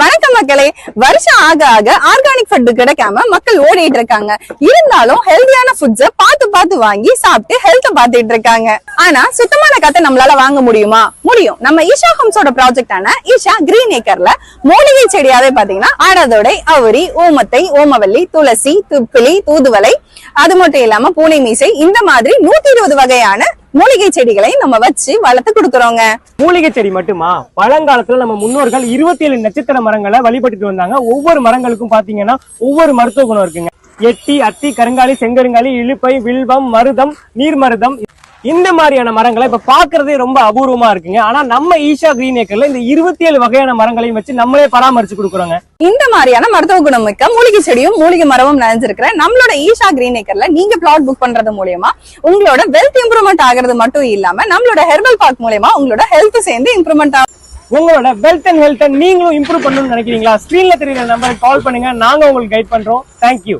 வணக்கம் மக்களே. வருஷம் ஆக ஆக ஆர்கானிக் ஃபுட் கிடைக்காம மக்கள் ஓடிட்டு இருக்காங்க. இருந்தாலும் ஹெல்தியான ஃபுட்ஸ பார்த்து வாங்கி சாப்பிட்டு ஹெல்த் பாத்துட்டு இருக்காங்க. ஆனா சுத்தமான காத்தை நம்மளால வாங்க முடியுமா? முடியும். நம்ம ஈஷா ஹோம்ஸோட ப்ராஜெக்டான ஈஷா கிரீன் ஏக்கர்ல மூலிகை செடியாவே பாத்தீங்கன்னா ஆடாதோடை, அவுரி, ஓமத்தை, ஓமவல்லி, துளசி, துப்பிலி, தூதுவளை, அது மட்டும் இல்லாம பூனை மீசை, இந்த மாதிரி 120 வகையான மூலிகை செடிகளை நம்ம வச்சு வளர்த்து கொடுக்கறோங்க. மூலிகை செடி மட்டுமா, பழங்காலத்துல நம்ம முன்னோர்கள் 27 நட்சத்திர மரங்களை வழிபட்டுட்டு வந்தாங்க. ஒவ்வொரு மரங்களுக்கும் பாத்தீங்கன்னா ஒவ்வொரு மருத்துவ குணம் இருக்குங்க. எட்டி, அத்தி, கருங்காலி, செங்கருங்காலி, இலுப்பை, வில்வம், மருதம், நீர்மருதம், இந்த மாதிரியான மரங்களை இப்ப பாக்குறதே ரொம்ப அபூர்வமா இருக்குங்க. ஆனா நம்ம ஈஷா கிரீன் ஏக்கர்ல இந்த 27 வகையான மரங்களையும் வச்சு நம்மளே பராமரிச்சு கொடுக்குறோங்க. இந்த மாதிரியான மருத்துவ குணம் மிக்க மூலிகை செடியும் மூலிகை மரமும் நிறைஞ்சிருக்கிற நம்மளோட ஈஷா கிரீன் ஏக்கர்ல நீங்க பிளாட் புக் பண்றது மூலமா உங்களோட வெல்த் இம்ப்ரூவ்மெண்ட் ஆகிறது மட்டும் இல்லாம நம்மளோட ஹெர்பல் பார்க் மூலமா உங்களோட ஹெல்த் சேர்ந்து இம்ப்ரூவ்மெண்ட் ஆகும். உங்களோட வெல்த் அண்ட் ஹெல்த் நீங்களும் இம்ப்ரூவ் பண்ணணும்னு நினைக்கிறீங்களா? ஸ்கிரீன்ல தெரியுற நம்பருக்கு கால் பண்ணுங்க. நாங்க உங்களுக்கு கைட் பண்றோம். தேங்க்யூ.